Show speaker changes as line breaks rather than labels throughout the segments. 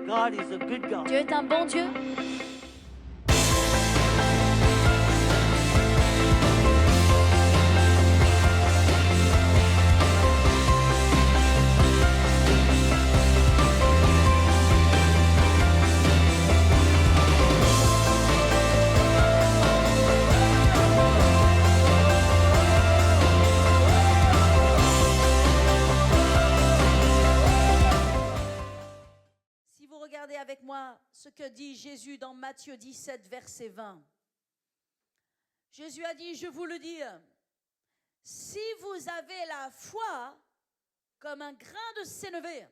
God is a good God.
Dieu est un bon Dieu.
Si vous regardez avec moi ce que dit Jésus dans Matthieu 17, verset 20. Jésus a dit, je vous le dis, si vous avez la foi comme un grain de sénévé,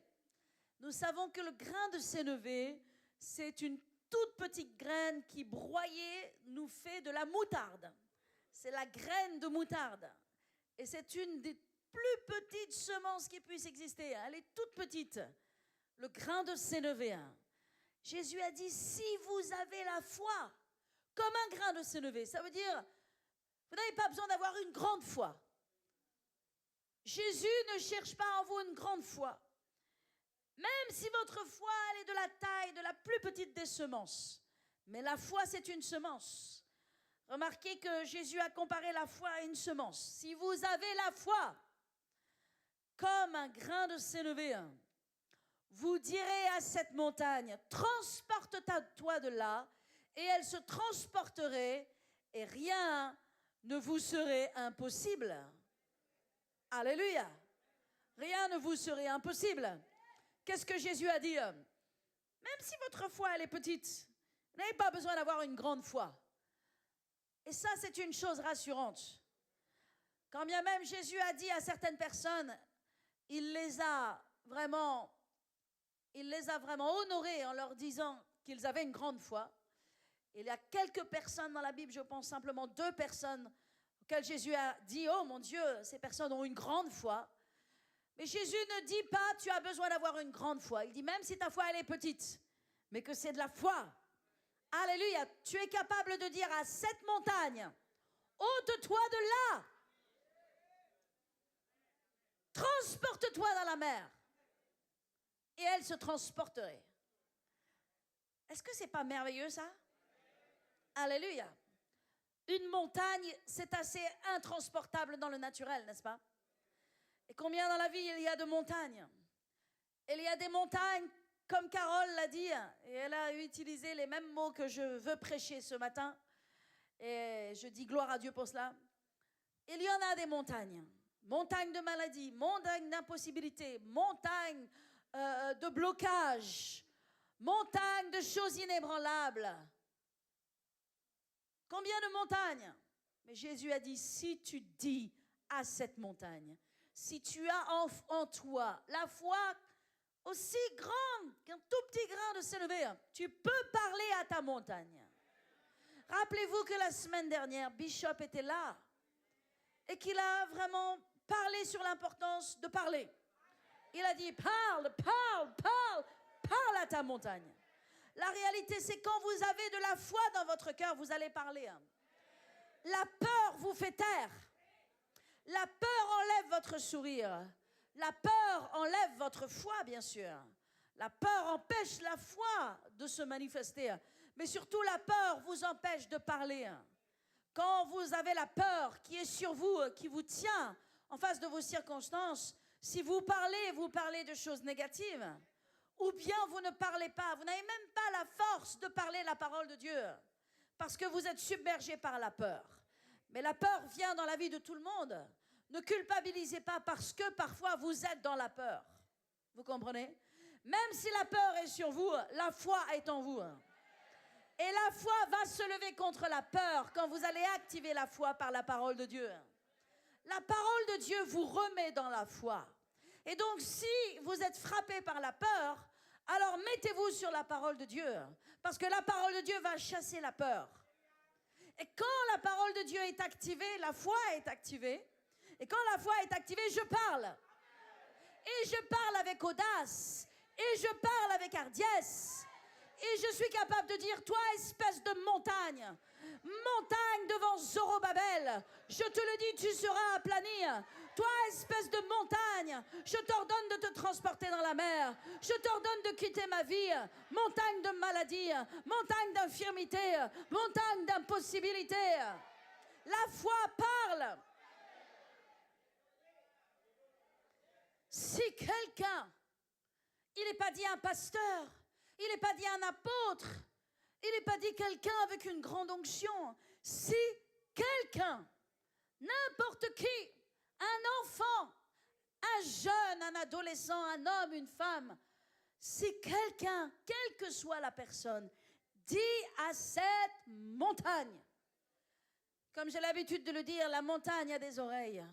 nous savons que le grain de sénévé, c'est une toute petite graine qui broyée nous fait de la moutarde. C'est la graine de moutarde. Et c'est une des plus petites semences qui puisse exister. Elle est toute petite. Le grain de sénévé. Jésus a dit, si vous avez la foi comme un grain de sénévé, ça veut dire, vous n'avez pas besoin d'avoir une grande foi. Jésus ne cherche pas en vous une grande foi. Même si votre foi elle est de la taille de la plus petite des semences. Mais la foi, c'est une semence. Remarquez que Jésus a comparé la foi à une semence. Si vous avez la foi comme un grain de sénévé, vous direz à cette montagne, transporte-toi de là, et elle se transporterait, et rien ne vous serait impossible. Alléluia. Rien ne vous serait impossible. Qu'est-ce que Jésus a dit? Même si votre foi elle est petite, vous n'avez pas besoin d'avoir une grande foi. Et ça, c'est une chose rassurante. Quand bien même Jésus a dit à certaines personnes, il les a vraiment honorés en leur disant qu'ils avaient une grande foi. Il y a quelques personnes dans la Bible, je pense simplement 2 personnes auxquelles Jésus a dit, oh mon Dieu, ces personnes ont une grande foi. Mais Jésus ne dit pas, tu as besoin d'avoir une grande foi. Il dit, même si ta foi elle est petite, mais que c'est de la foi. Alléluia, tu es capable de dire à cette montagne, ôte-toi de là. Transporte-toi dans la mer. Et elle se transporterait. Est-ce que c'est pas merveilleux ça? Alléluia. Une montagne, c'est assez intransportable dans le naturel, n'est-ce pas? Et combien dans la vie il y a de montagnes? Il y a des montagnes, comme Carole l'a dit, et elle a utilisé les mêmes mots que je veux prêcher ce matin. Et je dis gloire à Dieu pour cela. Il y en a des montagnes. Montagnes de maladie, montagnes d'impossibilité, montagnes de blocage, montagnes de choses inébranlables. Combien de montagnes? Mais Jésus a dit, si tu dis à cette montagne, si tu as en toi la foi aussi grande qu'un tout petit grain de sénévé, tu peux parler à ta montagne. Rappelez-vous que la semaine dernière, Bishop était là et qu'il a vraiment parlé sur l'importance de parler. Il a dit, parle à ta montagne. La réalité, c'est quand vous avez de la foi dans votre cœur, vous allez parler. La peur vous fait taire. La peur enlève votre sourire. La peur enlève votre foi, bien sûr. La peur empêche la foi de se manifester. Mais surtout, la peur vous empêche de parler. Quand vous avez la peur qui est sur vous, qui vous tient en face de vos circonstances, si vous parlez de choses négatives, ou bien vous ne parlez pas, vous n'avez même pas la force de parler la parole de Dieu, parce que vous êtes submergé par la peur. Mais la peur vient dans la vie de tout le monde. Ne culpabilisez pas parce que parfois vous êtes dans la peur. Vous comprenez? Même si la peur est sur vous, la foi est en vous. Et la foi va se lever contre la peur quand vous allez activer la foi par la parole de Dieu. La parole de Dieu vous remet dans la foi. Et donc, si vous êtes frappé par la peur, alors mettez-vous sur la parole de Dieu. Parce que la parole de Dieu va chasser la peur. Et quand la parole de Dieu est activée, la foi est activée. Et quand la foi est activée, je parle. Et je parle avec audace. Et je parle avec hardiesse. Et je suis capable de dire, toi, espèce de montagne, montagne devant Zorobabel, je te le dis, tu seras aplani. Toi, espèce de montagne, je t'ordonne de te transporter dans la mer. Je t'ordonne de quitter ma vie. Montagne de maladie, montagne d'infirmité, montagne d'impossibilité. La foi parle. Si quelqu'un, il n'est pas dit un pasteur, il n'est pas dit un apôtre, il n'est pas dit quelqu'un avec une grande onction. Si quelqu'un, n'importe qui, un enfant, un jeune, un adolescent, un homme, une femme, si quelqu'un, quelle que soit la personne, dit à cette montagne, comme j'ai l'habitude de le dire, la montagne a des oreilles.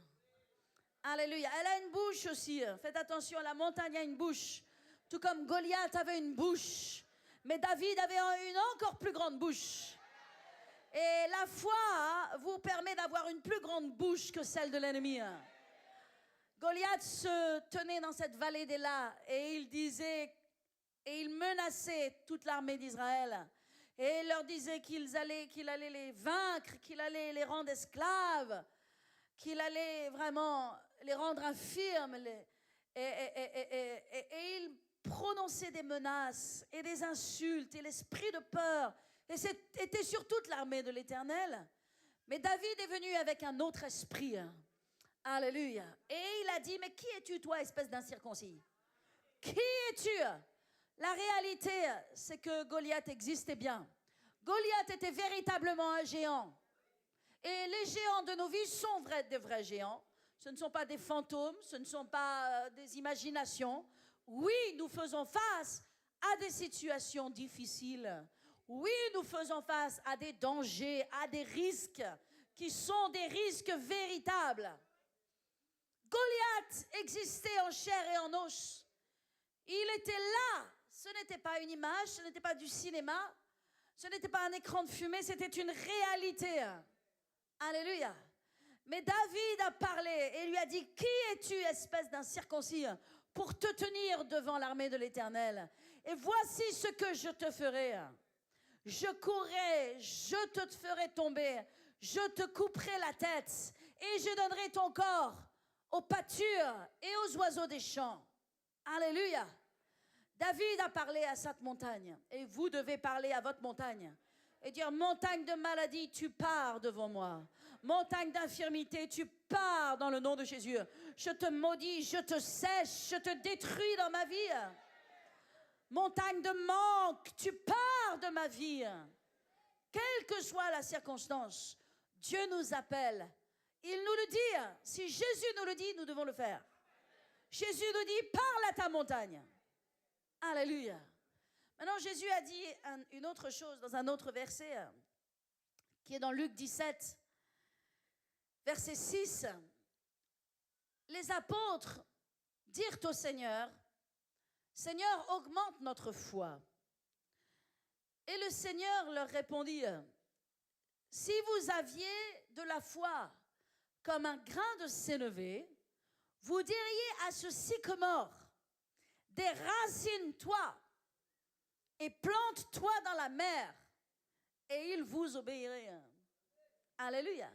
Alléluia. Elle a une bouche aussi. Faites attention, la montagne a une bouche. Tout comme Goliath avait une bouche. Mais David avait une encore plus grande bouche. Et la foi vous permet d'avoir une plus grande bouche que celle de l'ennemi. Goliath se tenait dans cette vallée d'Éla et il disait, et il menaçait toute l'armée d'Israël. Et il leur disait qu'il allait les vaincre, qu'il allait les rendre esclaves, qu'il allait vraiment les rendre infirmes. Et il prononçait des menaces et des insultes et l'esprit de peur. Et c'était sur toute l'armée de l'Éternel. Mais David est venu avec un autre esprit. Alléluia. Et il a dit, mais qui es-tu, toi, espèce d'incirconcis? Qui es-tu? La réalité, c'est que Goliath existait bien. Goliath était véritablement un géant. Et les géants de nos vies sont des vrais géants. Ce ne sont pas des fantômes, ce ne sont pas des imaginations. Oui, nous faisons face à des situations difficiles. Oui, nous faisons face à des dangers, à des risques qui sont des risques véritables. Goliath existait en chair et en os. Il était là. Ce n'était pas une image, ce n'était pas du cinéma, ce n'était pas un écran de fumée, c'était une réalité. Alléluia. Mais David a parlé et lui a dit, qui es-tu, espèce d'incirconcis, pour te tenir devant l'armée de l'Éternel? Et voici ce que je te ferai. Je courrai, je te ferai tomber, je te couperai la tête et je donnerai ton corps aux pâtures et aux oiseaux des champs. Alléluia. David a parlé à cette montagne et vous devez parler à votre montagne et dire, montagne de maladie, tu pars devant moi. Montagne d'infirmité, tu pars dans le nom de Jésus. Je te maudis, je te sèche, je te détruis dans ma vie. Montagne de manque, tu pars de ma vie. Quelle que soit la circonstance, Dieu nous appelle. Il nous le dit. Si Jésus nous le dit, nous devons le faire. Jésus nous dit, parle à ta montagne. Alléluia. Maintenant, Jésus a dit une autre chose dans un autre verset qui est dans Luc 17, verset 6. Les apôtres dirent au Seigneur, Seigneur, augmente notre foi. Et le Seigneur leur répondit, si vous aviez de la foi comme un grain de sénévé, vous diriez à ce sycomore, déracine-toi et plante-toi dans la mer, et il vous obéirait. Alléluia.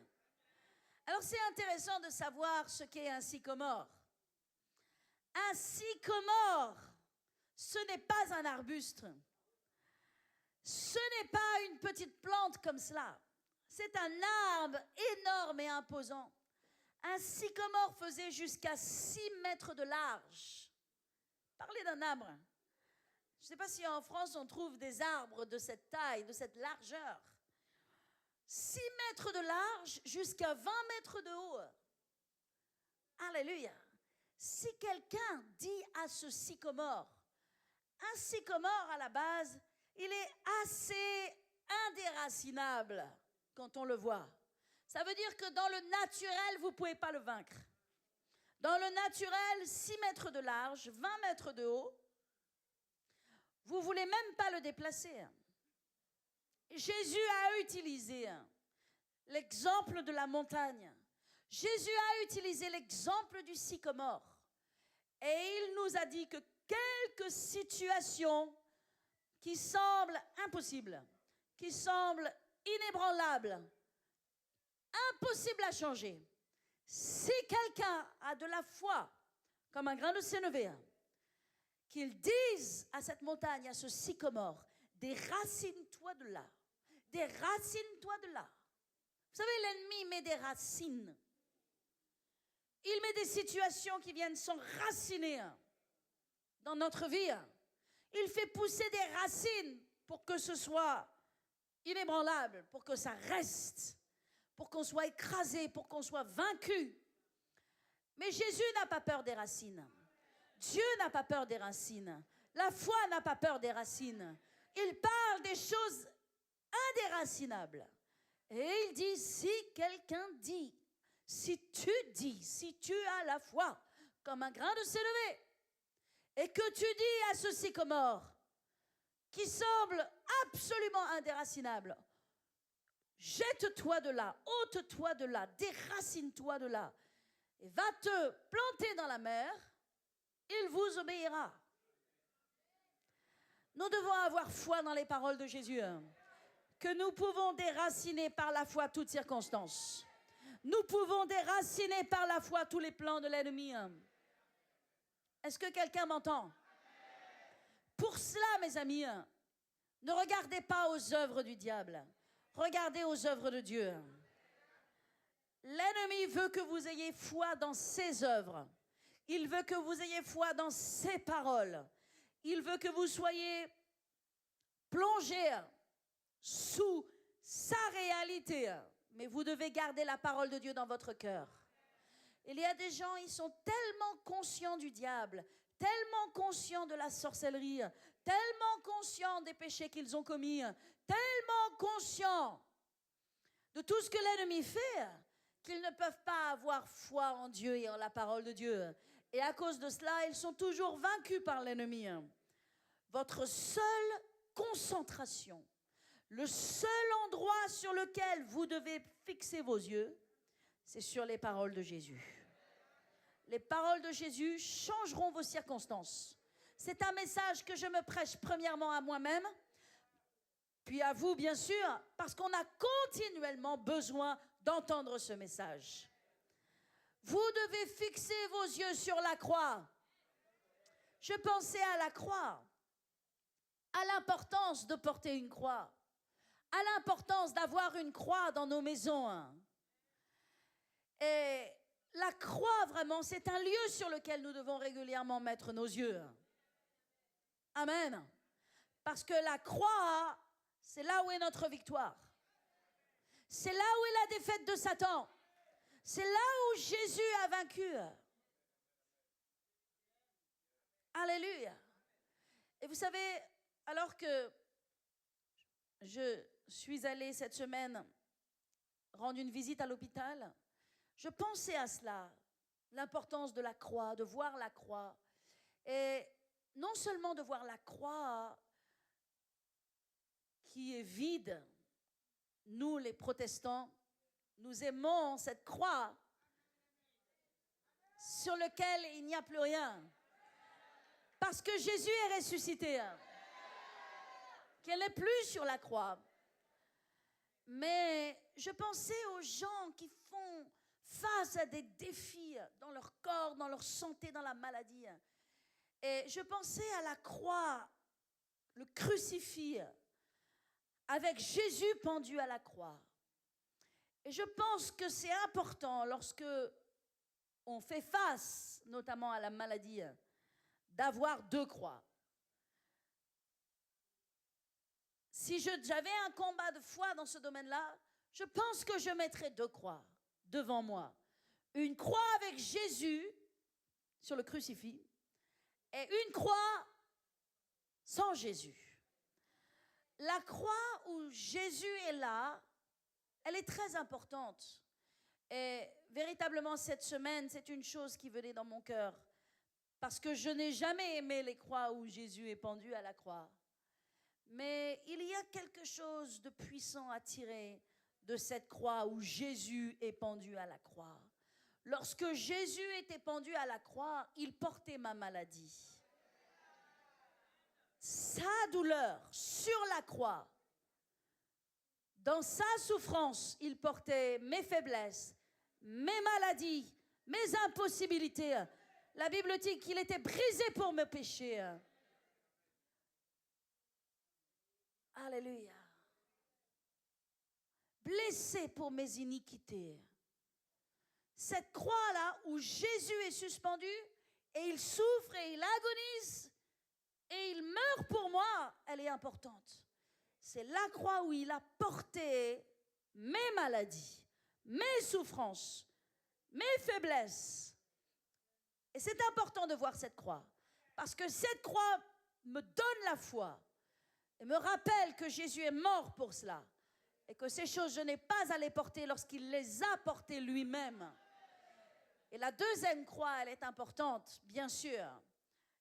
Alors c'est intéressant de savoir ce qu'est un sycomore. Un sycomore, ce n'est pas un arbuste. Ce n'est pas une petite plante comme cela. C'est un arbre énorme et imposant. Un sycomore faisait jusqu'à 6 mètres de large. Parlez d'un arbre. Je ne sais pas si en France on trouve des arbres de cette taille, de cette largeur. 6 mètres de large jusqu'à 20 mètres de haut. Alléluia. Si quelqu'un dit à ce sycomore, un sycomore à la base, il est assez indéracinable quand on le voit. Ça veut dire que dans le naturel, vous ne pouvez pas le vaincre. Dans le naturel, 6 mètres de large, 20 mètres de haut, vous ne voulez même pas le déplacer. Jésus a utilisé l'exemple de la montagne. Jésus a utilisé l'exemple du sycomore. Et il nous a dit que quelques situations qui semble impossible, qui semble inébranlable, impossible à changer. Si quelqu'un a de la foi, comme un grain de sénévé, qu'il dise à cette montagne, à ce sycomore, déracine-toi de là, déracine-toi de là. Vous savez, l'ennemi met des racines. Il met des situations qui viennent s'enraciner dans notre vie. Il fait pousser des racines pour que ce soit inébranlable, pour que ça reste, pour qu'on soit écrasé, pour qu'on soit vaincu. Mais Jésus n'a pas peur des racines. Dieu n'a pas peur des racines. La foi n'a pas peur des racines. Il parle des choses indéracinables. Et il dit, si quelqu'un dit, si tu as la foi comme un grain de sénévé, et que tu dis à ce sycomore, qui semble absolument indéracinable, jette-toi de là, ôte-toi de là, déracine-toi de là, et va te planter dans la mer, il vous obéira. Nous devons avoir foi dans les paroles de Jésus, que nous pouvons déraciner par la foi toutes circonstances. Nous pouvons déraciner par la foi tous les plans de l'ennemi. Est-ce que quelqu'un m'entend? Pour cela, mes amis, ne regardez pas aux œuvres du diable. Regardez aux œuvres de Dieu. L'ennemi veut que vous ayez foi dans ses œuvres. Il veut que vous ayez foi dans ses paroles. Il veut que vous soyez plongés sous sa réalité. Mais vous devez garder la parole de Dieu dans votre cœur. Il y a des gens, ils sont tellement conscients du diable, tellement conscients de la sorcellerie, tellement conscients des péchés qu'ils ont commis, tellement conscients de tout ce que l'ennemi fait, qu'ils ne peuvent pas avoir foi en Dieu et en la parole de Dieu. Et à cause de cela, ils sont toujours vaincus par l'ennemi. Votre seule concentration, le seul endroit sur lequel vous devez fixer vos yeux, c'est sur les paroles de Jésus. Les paroles de Jésus changeront vos circonstances. C'est un message que je me prêche premièrement à moi-même, puis à vous, bien sûr, parce qu'on a continuellement besoin d'entendre ce message. Vous devez fixer vos yeux sur la croix. Je pensais à la croix, à l'importance de porter une croix, à l'importance d'avoir une croix dans nos maisons. Et la croix, vraiment, c'est un lieu sur lequel nous devons régulièrement mettre nos yeux. Amen. Parce que la croix, c'est là où est notre victoire. C'est là où est la défaite de Satan. C'est là où Jésus a vaincu. Alléluia. Et vous savez, alors que je suis allée cette semaine rendre une visite à l'hôpital, je pensais à cela, l'importance de la croix, de voir la croix. Et non seulement de voir la croix qui est vide, nous les protestants, nous aimons cette croix sur laquelle il n'y a plus rien. Parce que Jésus est ressuscité, qu'elle n'est plus sur la croix. Mais je pensais aux gens qui font face à des défis dans leur corps, dans leur santé, dans la maladie. Et je pensais à la croix, le crucifix, avec Jésus pendu à la croix. Et je pense que c'est important lorsque on fait face, notamment à la maladie, d'avoir deux croix. Si j'avais un combat de foi dans ce domaine-là, je pense que je mettrais deux croix devant moi. Une croix avec Jésus sur le crucifix et une croix sans Jésus. La croix où Jésus est là, elle est très importante. Et véritablement, cette semaine, c'est une chose qui venait dans mon cœur. Parce que je n'ai jamais aimé les croix où Jésus est pendu à la croix. Mais il y a quelque chose de puissant à tirer de cette croix où Jésus est pendu à la croix. Lorsque Jésus était pendu à la croix, il portait ma maladie. sa douleur sur la croix, dans sa souffrance, il portait mes faiblesses, mes maladies, mes impossibilités. La Bible dit qu'il était brisé pour mes péchés. Alléluia. Blessé pour mes iniquités. Cette croix-là où Jésus est suspendu et il souffre et il agonise et il meurt pour moi, elle est importante. C'est la croix où il a porté mes maladies, mes souffrances, mes faiblesses. Et c'est important de voir cette croix, parce que cette croix me donne la foi et me rappelle que Jésus est mort pour cela et que ces choses, je n'ai pas à les porter lorsqu'il les a portées lui-même. Et la deuxième croix, elle est importante, bien sûr.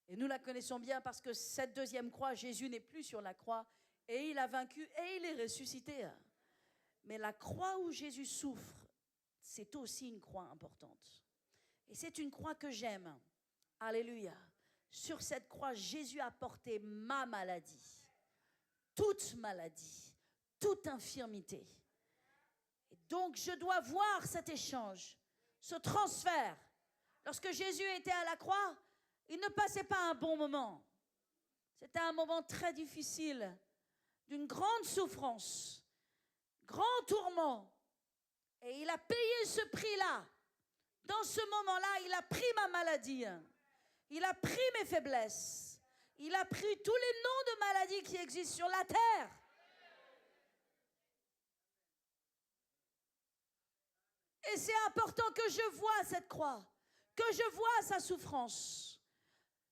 Et nous la connaissons bien parce que cette deuxième croix, Jésus n'est plus sur la croix et il a vaincu et il est ressuscité. Mais la croix où Jésus souffre, c'est aussi une croix importante. Et c'est une croix que j'aime. Alléluia. Sur cette croix, Jésus a porté ma maladie. Toute maladie, toute infirmité. Et donc, je dois voir cet échange, ce transfert. Lorsque Jésus était à la croix, il ne passait pas un bon moment. C'était un moment très difficile, d'une grande souffrance, grand tourment. Et il a payé ce prix-là. Dans ce moment-là, il a pris ma maladie. Il a pris mes faiblesses. Il a pris tous les noms de maladies qui existent sur la terre. Et c'est important que je vois cette croix, que je vois sa souffrance.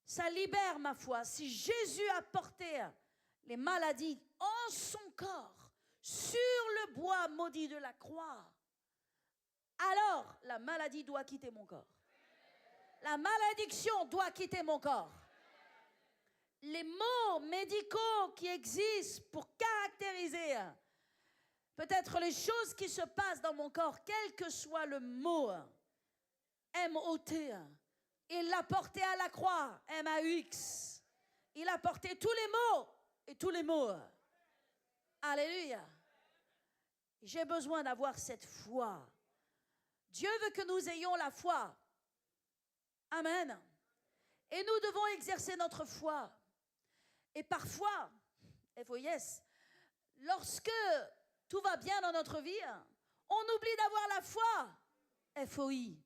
Ça libère ma foi. Si Jésus a porté les maladies en son corps, sur le bois maudit de la croix, alors la maladie doit quitter mon corps. La malédiction doit quitter mon corps. Les mots médicaux qui existent pour caractériser peut-être les choses qui se passent dans mon corps, quel que soit le mot, M-O-T, il l'a porté à la croix, M-A-U-X. Il a porté tous les mots et tous les mots. Alléluia. J'ai besoin d'avoir cette foi. Dieu veut que nous ayons la foi. Amen. Et nous devons exercer notre foi. Et parfois, F-O-I-S, lorsque tout va bien dans notre vie, on oublie d'avoir la foi. F-O-I,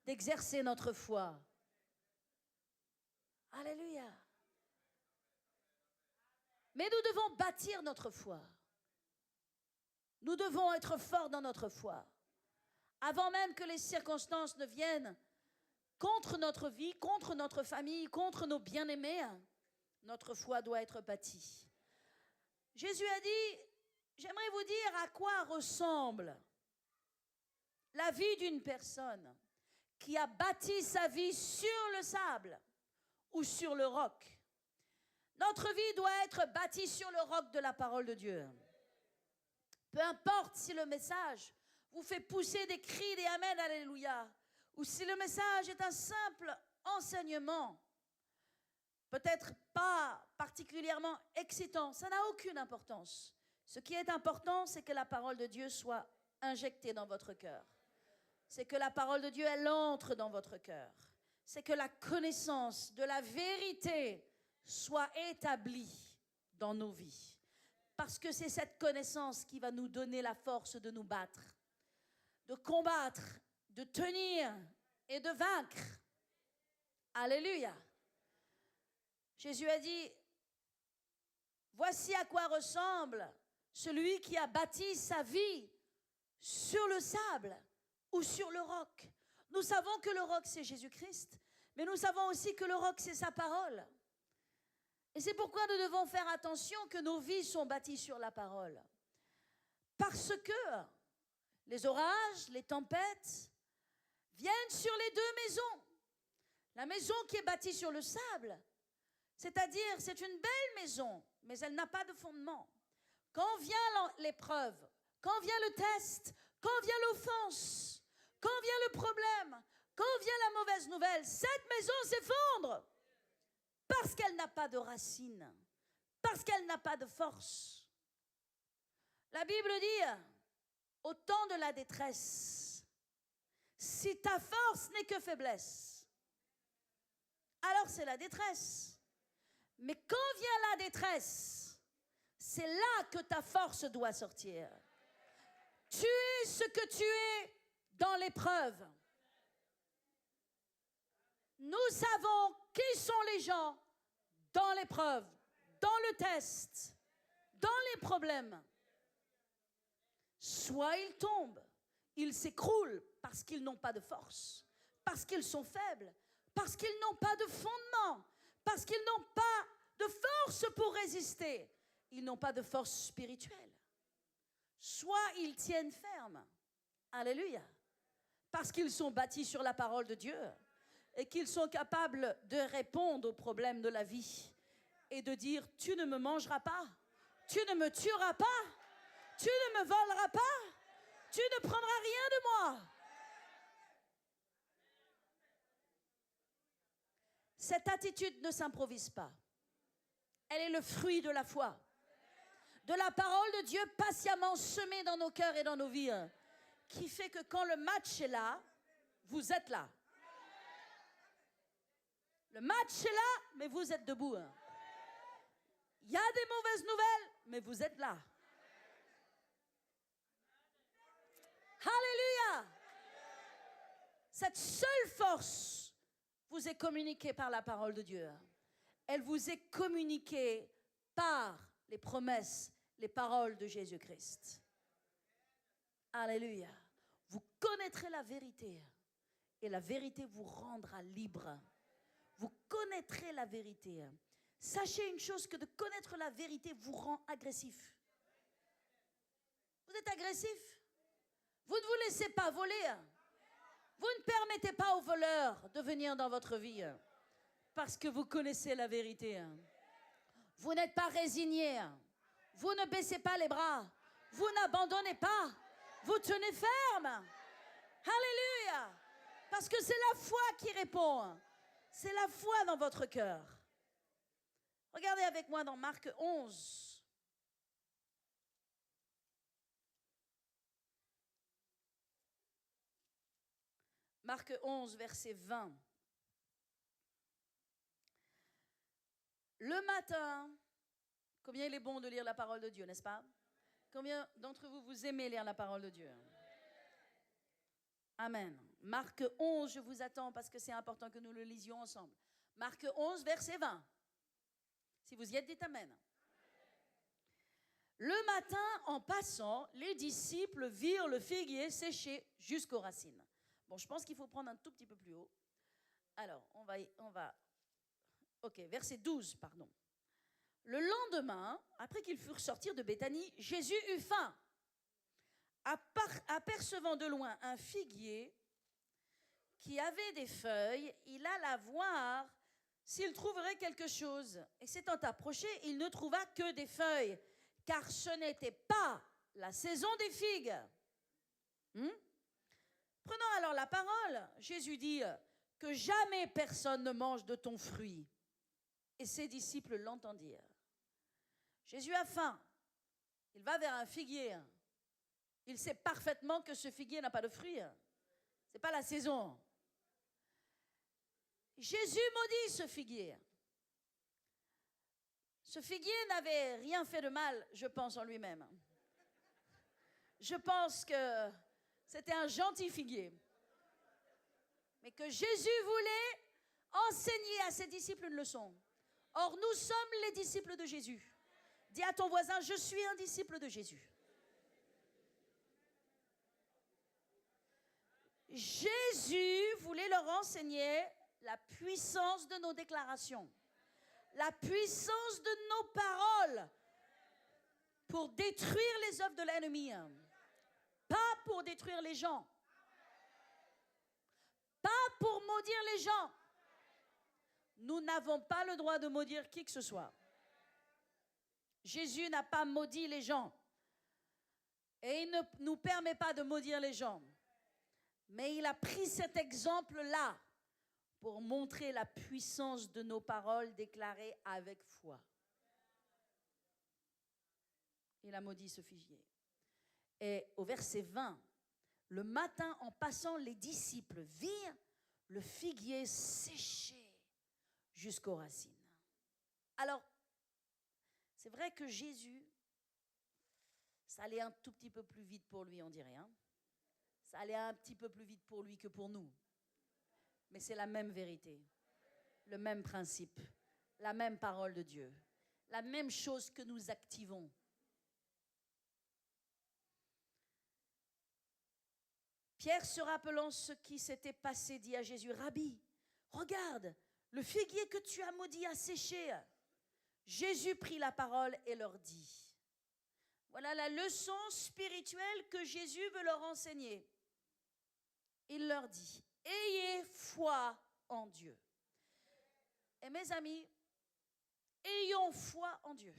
d'exercer notre foi. Alléluia. Mais nous devons bâtir notre foi. Nous devons être forts dans notre foi. Avant même que les circonstances ne viennent contre notre vie, contre notre famille, contre nos bien-aimés, notre foi doit être bâtie. Jésus a dit, j'aimerais vous dire à quoi ressemble la vie d'une personne qui a bâti sa vie sur le sable ou sur le roc. Notre vie doit être bâtie sur le roc de la parole de Dieu. Peu importe si le message vous fait pousser des cris, des amen, alléluia, ou si le message est un simple enseignement, peut-être pas particulièrement excitant, ça n'a aucune importance. Ce qui est important, c'est que la parole de Dieu soit injectée dans votre cœur. C'est que la parole de Dieu, elle entre dans votre cœur. C'est que la connaissance de la vérité soit établie dans nos vies. Parce que c'est cette connaissance qui va nous donner la force de nous battre, de combattre, de tenir et de vaincre. Alléluia. Jésus a dit, voici à quoi ressemble celui qui a bâti sa vie sur le sable ou sur le roc. Nous savons que le roc, c'est Jésus-Christ, mais nous savons aussi que le roc, c'est sa parole. Et c'est pourquoi nous devons faire attention que nos vies sont bâties sur la parole. Parce que les orages, les tempêtes viennent sur les deux maisons. La maison qui est bâtie sur le sable, c'est-à-dire c'est une belle maison, mais elle n'a pas de fondement. Quand vient l'épreuve, quand vient le test, quand vient l'offense, quand vient le problème, quand vient la mauvaise nouvelle, cette maison s'effondre parce qu'elle n'a pas de racines. parce qu'elle n'a pas de force. La Bible dit, au temps de la détresse, si ta force n'est que faiblesse, alors c'est la détresse. Mais quand vient la détresse, c'est là que ta force doit sortir. Tu es ce que tu es dans l'épreuve. Nous savons qui sont les gens dans l'épreuve, dans le test, dans les problèmes. Soit ils tombent, ils s'écroulent parce qu'ils n'ont pas de force, parce qu'ils sont faibles, parce qu'ils n'ont pas de fondement, parce qu'ils n'ont pas de force pour résister. Ils n'ont pas de force spirituelle. Soit ils tiennent ferme, alléluia, parce qu'ils sont bâtis sur la parole de Dieu et qu'ils sont capables de répondre aux problèmes de la vie et de dire, tu ne me mangeras pas, tu ne me tueras pas, tu ne me voleras pas, tu ne prendras rien de moi. Cette attitude ne s'improvise pas. Elle est le fruit de la foi, de la parole de Dieu patiemment semée dans nos cœurs et dans nos vies, qui fait que quand le match est là, vous êtes là. Le match est là, mais vous êtes debout. Il y a des mauvaises nouvelles, mais vous êtes là. Alléluia! Cette seule force vous est communiquée par la parole de Dieu. Elle vous est communiquée par les promesses, les paroles de Jésus-Christ. Alléluia. Vous connaîtrez la vérité et la vérité vous rendra libre. Vous connaîtrez la vérité. Sachez une chose, que de connaître la vérité vous rend agressif. Vous êtes agressif. Vous ne vous laissez pas voler. Vous ne permettez pas aux voleurs de venir dans votre vie parce que vous connaissez la vérité. Vous n'êtes pas résigné. Vous ne baissez pas les bras. Vous n'abandonnez pas. Vous tenez ferme. Alléluia. Parce que c'est la foi qui répond. C'est la foi dans votre cœur. Regardez avec moi dans Marc 11. Marc 11, verset 20. Le matin, combien il est bon de lire la parole de Dieu, n'est-ce pas? Combien d'entre vous, vous aimez lire la parole de Dieu? Amen. Marc 11, je vous attends parce que c'est important que nous le lisions ensemble. Marc 11, verset 20. Si vous y êtes, dites Amen. Le matin, en passant, les disciples virent le figuier séché jusqu'aux racines. Bon, je pense qu'il faut prendre un tout petit peu plus haut. Alors, on va. Ok, verset 12, pardon. Le lendemain, après qu'ils furent sortis de Béthanie, Jésus eut faim. Apercevant de loin un figuier qui avait des feuilles, il alla voir s'il trouverait quelque chose. Et s'étant approché, il ne trouva que des feuilles, car ce n'était pas la saison des figues. Prenant alors la parole, Jésus dit que jamais personne ne mange de ton fruit. Et ses disciples l'entendirent. Jésus a faim. Il va vers un figuier. Il sait parfaitement que ce figuier n'a pas de fruits. Ce n'est pas la saison. Jésus maudit ce figuier. Ce figuier n'avait rien fait de mal, je pense, en lui-même. Je pense que c'était un gentil figuier. Mais que Jésus voulait enseigner à ses disciples une leçon. Or, nous sommes les disciples de Jésus. Dis à ton voisin, je suis un disciple de Jésus. Jésus voulait leur enseigner la puissance de nos déclarations, la puissance de nos paroles pour détruire les œuvres de l'ennemi, pas pour détruire les gens, pas pour maudire les gens. Nous n'avons pas le droit de maudire qui que ce soit. Jésus n'a pas maudit les gens et il ne nous permet pas de maudire les gens. Mais il a pris cet exemple-là pour montrer la puissance de nos paroles déclarées avec foi. il a maudit ce figuier. Et au verset 20, le matin, en passant, les disciples virent le figuier séché jusqu'aux racines. Alors, c'est vrai que Jésus, ça allait un tout petit peu plus vite pour lui, on dirait. Hein? Ça allait un petit peu plus vite pour lui que pour nous. Mais c'est la même vérité, le même principe, la même parole de Dieu, la même chose que nous activons. Pierre, se rappelant ce qui s'était passé, dit à Jésus, « Rabbi, regarde, le figuier que tu as maudit a séché. » Jésus prit la parole et leur dit, voilà la leçon spirituelle que Jésus veut leur enseigner. Il leur dit, ayez foi en Dieu. Et mes amis, ayons foi en Dieu.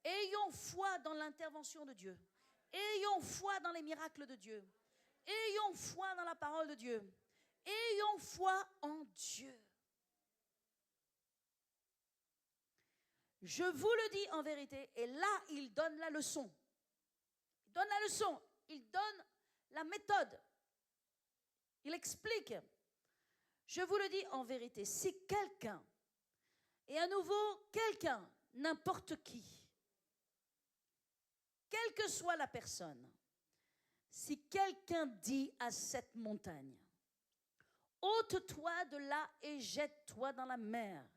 Ayons foi dans l'intervention de Dieu. Ayons foi dans les miracles de Dieu. Ayons foi dans la parole de Dieu. Ayons foi en Dieu. Je vous le dis en vérité, et là, il donne la leçon. Il donne la leçon, il donne la méthode. Il explique. Je vous le dis en vérité, si quelqu'un, et à nouveau quelqu'un, n'importe qui, quelle que soit la personne, si quelqu'un dit à cette montagne, ôte-toi de là et jette-toi dans la mer,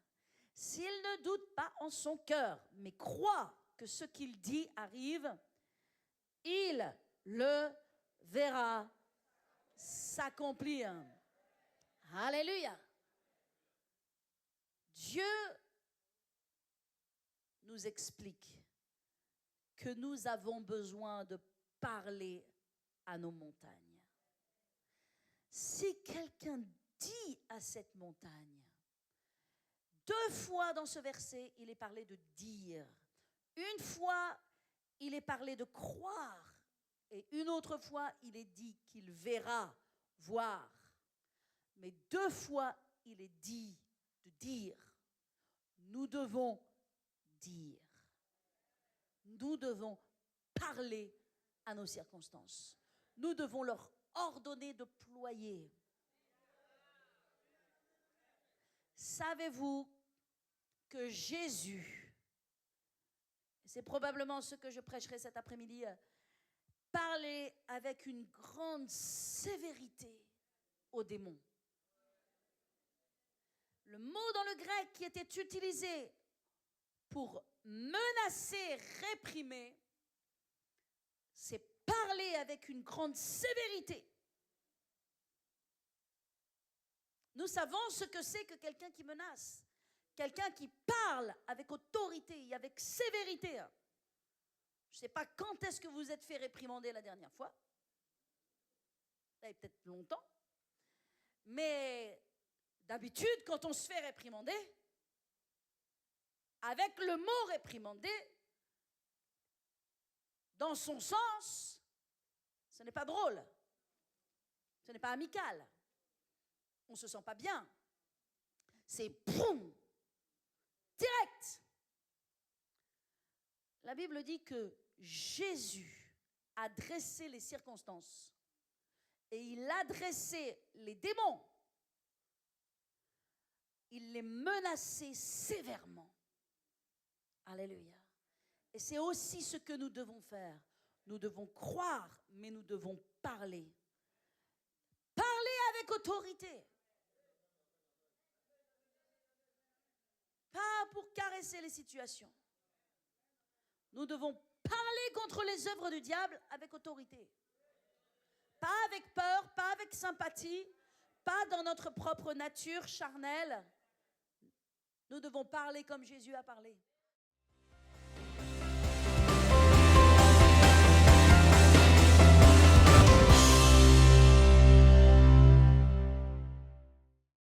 s'il ne doute pas en son cœur, mais croit que ce qu'il dit arrive, il le verra s'accomplir. Alléluia. Dieu nous explique que nous avons besoin de parler à nos montagnes. Si quelqu'un dit à cette montagne, 2 fois dans ce verset, il est parlé de dire. Une fois, il est parlé de croire. Et une autre fois, il est dit qu'il verra, voir. Mais 2 fois, il est dit de dire. Nous devons dire. Nous devons parler à nos circonstances. Nous devons leur ordonner de ployer. Savez-vous que Jésus, c'est probablement ce que je prêcherai cet après-midi, parlait avec une grande sévérité aux démons. Le mot dans le grec qui était utilisé pour menacer, réprimer, c'est parler avec une grande sévérité. Nous savons ce que c'est que quelqu'un qui menace, quelqu'un qui parle avec autorité et avec sévérité. Je ne sais pas quand est-ce que vous êtes fait réprimander la dernière fois. Ça fait peut-être longtemps. Mais d'habitude, quand on se fait réprimander, avec le mot réprimander, dans son sens, ce n'est pas drôle. Ce n'est pas amical. On ne se sent pas bien. C'est boum, direct. La Bible dit que Jésus a dressé les circonstances et il a dressé les démons. Il les menaçait sévèrement. Alléluia. Et c'est aussi ce que nous devons faire. Nous devons croire, mais nous devons parler. Parler avec autorité. Pas pour caresser les situations. Nous devons parler contre les œuvres du diable avec autorité. Pas avec peur, pas avec sympathie, pas dans notre propre nature charnelle. Nous devons parler comme Jésus a parlé.